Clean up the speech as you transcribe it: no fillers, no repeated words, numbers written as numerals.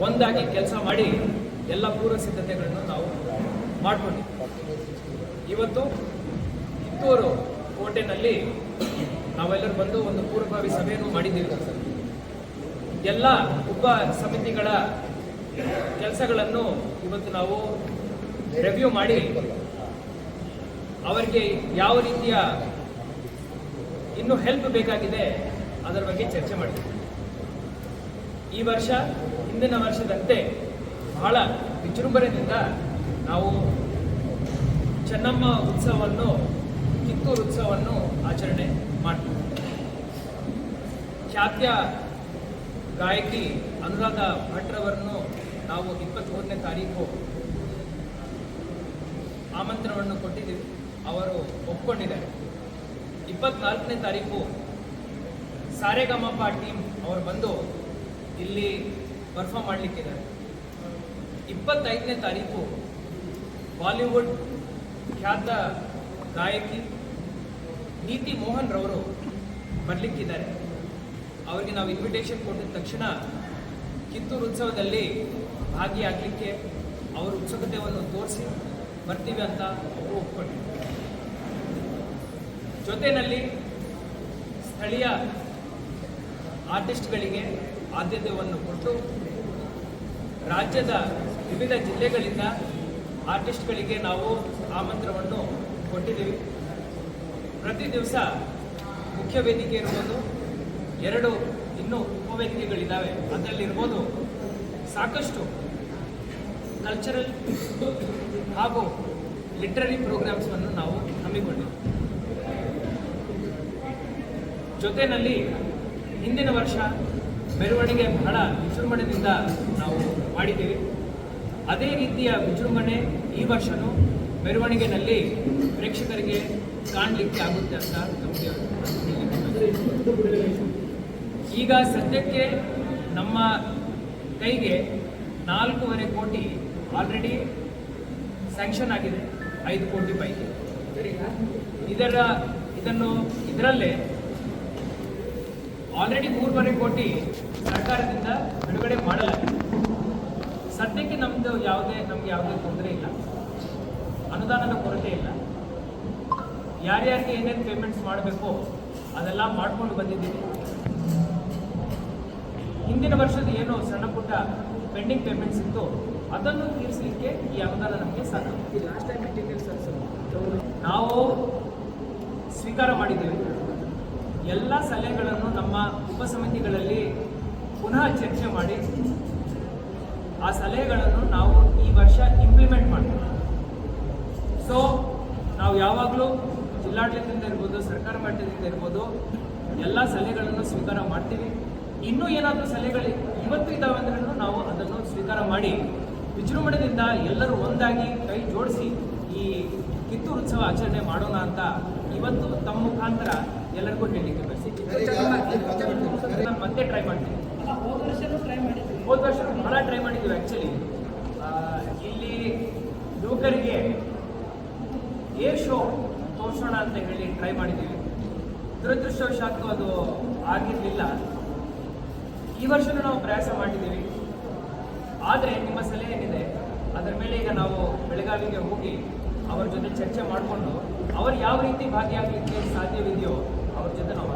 ಒಂದಾಗಿ ಕೆಲಸ ಮಾಡಿ ಎಲ್ಲ ಪೂರ್ವ ಸಿದ್ಧತೆಗಳನ್ನು ನಾವು ಮಾಡಿಕೊಂಡಿದ್ದೀವಿ. ಇವತ್ತು ಕಿತ್ತೂರು ಕೋಟೆನಲ್ಲಿ ನಾವೆಲ್ಲರೂ ಬಂದು ಒಂದು ಪೂರ್ವಭಾವಿ ಸಭೆಯನ್ನು ಮಾಡಿದ್ದೀವಿ. ಎಲ್ಲ ಉಪ ಸಮಿತಿಗಳ ಕೆಲಸಗಳನ್ನು ಇವತ್ತು ನಾವು ರಿವ್ಯೂ ಮಾಡಿ ಅವರಿಗೆ ಯಾವ ರೀತಿಯ ಇನ್ನೂ ಹೆಲ್ಪ್ ಬೇಕಾಗಿದೆ ಅದರ ಬಗ್ಗೆ ಚರ್ಚೆ ಮಾಡಿದ್ದೀವಿ. ಈ ವರ್ಷ ಹಿಂದಿನ ವರ್ಷದಂತೆ ಬಹಳ ವಿಜೃಂಭಣೆಯಿಂದ ನಾವು ಚೆನ್ನಮ್ಮ ಉತ್ಸವವನ್ನು, ಕಿತ್ತೂರು ಉತ್ಸವವನ್ನು ಆಚರಣೆ ಮಾಡ್ತೀವಿ. ಖ್ಯಾತ್ಯ ಗಾಯಕಿ ಅನುರಾಧ ಭಟ್ರವರನ್ನು ನಾವು 23ನೇ ತಾರೀಕು ಆಮಂತ್ರಣವನ್ನು ಕೊಟ್ಟಿದ್ದೀವಿ. ಅವರು ಒಪ್ಕೊಂಡಿದ್ದಾರೆ. 24ನೇ ತಾರೀಕು ಸಾರೆಗಮಪ ಟೀಮ್ ಅವರು ಬಂದು ಇಲ್ಲಿ ಪರ್ಫಾರ್ಮ್ ಮಾಡಲಿಕ್ಕಿದ್ದಾರೆ. 25ನೇ ತಾರೀಕು ಬಾಲಿವುಡ್ ಖ್ಯಾತ ಗಾಯಕಿ ನೀತಿ ಮೋಹನ್ ರವರು ಬರಲಿಕ್ಕಿದ್ದಾರೆ. ಅವರಿಗೆ ನಾವು ಇನ್ವಿಟೇಷನ್ ಕೊಟ್ಟಿದ ತಕ್ಷಣ ಕಿತ್ತೂರು ಉತ್ಸವದಲ್ಲಿ ಭಾಗಿಯಾಗಲಿಕ್ಕೆ ಅವರ ಉತ್ಸುಕತೆಯನ್ನು ತೋರಿಸಿ ಬರ್ತೀವಿ ಅಂತ ಅವರು ಒಪ್ಕೊಂಡಿದ್ದಾರೆ. ಜೊತೆಯಲ್ಲಿ ಸ್ಥಳೀಯ ಆರ್ಟಿಸ್ಟ್ಗಳಿಗೆ ಆದ್ಯತೆಯನ್ನು ಕೊಟ್ಟು ರಾಜ್ಯದ ವಿವಿಧ ಜಿಲ್ಲೆಗಳಿಂದ ಆರ್ಟಿಸ್ಟ್ಗಳಿಗೆ ನಾವು ಆಮಂತ್ರಣವನ್ನು ಕೊಟ್ಟಿದ್ದೀವಿ. ಪ್ರತಿ ದಿವಸ ಮುಖ್ಯ ವೇದಿಕೆ ಇರ್ಬೋದು, 2 ಇನ್ನೂ ಉಪವೇದಿಕೆಗಳಿದ್ದಾವೆ. ಅದರಲ್ಲಿರ್ಬೋದು ಸಾಕಷ್ಟು ಕಲ್ಚರಲ್ ಹಾಗೂ ಲಿಟ್ರರಿ ಪ್ರೋಗ್ರಾಮ್ಸನ್ನು ನಾವು ಹಮ್ಮಿಕೊಂಡಿದ್ದೀವಿ. ಜೊತೆಯಲ್ಲಿ ಹಿಂದಿನ ವರ್ಷ ಮೆರವಣಿಗೆ ಬಹಳ ವಿಜೃಂಭಣೆಯಿಂದ ನಾವು ಮಾಡಿದ್ದೀವಿ. ಅದೇ ರೀತಿಯ ವಿಜೃಂಭಣೆ ಈ ವರ್ಷವೂ ಮೆರವಣಿಗೆಯಲ್ಲಿ ಪ್ರೇಕ್ಷಕರಿಗೆ ಕಾಣಲಿಕ್ಕೆ ಆಗುತ್ತೆ ಅಂತ ನಮಗೆ ಈಗ ಸದ್ಯಕ್ಕೆ ನಮ್ಮ ಕೈಗೆ 4.5 ಕೋಟಿ ಆಲ್ರೆಡಿ ಸ್ಯಾಂಕ್ಷನ್ ಆಗಿದೆ, 5 ಕೋಟಿ ಪೈಕಿ. ಇದರಲ್ಲೇ ಆಲ್ರೆಡಿ 3.5 ಕೋಟಿ ಸರ್ಕಾರದಿಂದ ಬಿಡುಗಡೆ ಮಾಡಲಾಗಿದೆ. ಸದ್ಯಕ್ಕೆ ನಮಗೆ ಯಾವುದೇ ತೊಂದರೆ ಇಲ್ಲ, ಅನುದಾನದ ಕೊರತೆ ಇಲ್ಲ. ಯಾರ್ಯಾರಿಗೆ ಏನೇನು ಪೇಮೆಂಟ್ಸ್ ಮಾಡಬೇಕೋ ಅದೆಲ್ಲ ಮಾಡ್ಕೊಂಡು ಬಂದಿದ್ದೀವಿ. ಹಿಂದಿನ ವರ್ಷದ ಏನು ಸಣ್ಣ ಪುಟ್ಟ ಪೆಂಡಿಂಗ್ ಪೇಮೆಂಟ್ಸ್ ಇತ್ತು ಅದನ್ನು ತೀರಿಸಲಿಕ್ಕೆ ಈ ಅನುದಾನ ನಮಗೆ ಸಾಕು. ಲಾಸ್ಟ್ ಟೈಮ್ ನಾವು ಸ್ವೀಕಾರ ಮಾಡಿದ್ದೇವೆ. ಎಲ್ಲ ಸಲಹೆಗಳನ್ನು ನಮ್ಮ ಉಪಸಮಿತಿಗಳಲ್ಲಿ ಪುನಃ ಚರ್ಚೆ ಮಾಡಿ ಆ ಸಲಹೆಗಳನ್ನು ನಾವು ಈ ವರ್ಷ ಇಂಪ್ಲಿಮೆಂಟ್ ಮಾಡ್ತೀವಿ. ಸೊ ನಾವು ಯಾವಾಗಲೂ ಜಿಲ್ಲಾಡಳಿತದಿಂದ ಇರ್ಬೋದು, ಸರ್ಕಾರ ಮಟ್ಟದಿಂದ ಇರ್ಬೋದು, ಎಲ್ಲ ಸಲಹೆಗಳನ್ನು ಸ್ವೀಕಾರ ಮಾಡ್ತೀವಿ. ಇನ್ನೂ ಏನಾದರೂ ಸಲಹೆಗಳು ಇವತ್ತು ಇದ್ದಾವೆ ಅಂದ್ರೂ ನಾವು ಅದನ್ನು ಸ್ವೀಕಾರ ಮಾಡಿ ವಿಜೃಂಭಣೆಯಿಂದ ಎಲ್ಲರೂ ಒಂದಾಗಿ ಕೈ ಜೋಡಿಸಿ ಈ ಕಿತ್ತೂರು ಉತ್ಸವ ಆಚರಣೆ ಮಾಡೋಣ ಅಂತ ಇವತ್ತು ತಮ್ಮ ಮುಖಾಂತರ ಎಲ್ಲರಿಗೂ ಹೇಳಲಿಕ್ಕೆ ನಾನು ಮತ್ತೆ ಟ್ರೈ ಮಾಡ್ತೀನಿ. ಹೋದ ವರ್ಷ ಬಹಳ ಟ್ರೈ ಮಾಡಿದ್ದೀವಿ. ಆ್ಯಕ್ಚುಲಿ ಇಲ್ಲಿ ಯುವಕರಿಗೆ ಏರ್ ಶೋ ತೋರಿಸೋಣ ಅಂತ ಹೇಳಿ ಟ್ರೈ ಮಾಡಿದ್ದೀವಿ. ದುರದೃಷ್ಟವಶಾತ್ ಅದು ಆಗಿರಲಿಲ್ಲ. ಈ ವರ್ಷವೂ ನಾವು ಪ್ರಯಾಸ ಮಾಡಿದ್ದೀವಿ. ಆದರೆ ನಿಮ್ಮ ಸಲಹೆ ಏನಿದೆ ಅದರ ಮೇಲೆ ಈಗ ನಾವು ಬೆಳಗಾವಿಗೆ ಹೋಗಿ ಅವರ ಜೊತೆ ಚರ್ಚೆ ಮಾಡಿಕೊಂಡು ಅವರು ಯಾವ ರೀತಿ ಭಾಗಿಯಾಗಲಿಕ್ಕೆ ಸಾಧ್ಯವಿದೆಯೋ ಅವ್ರ ಜೊತೆ ನಾವು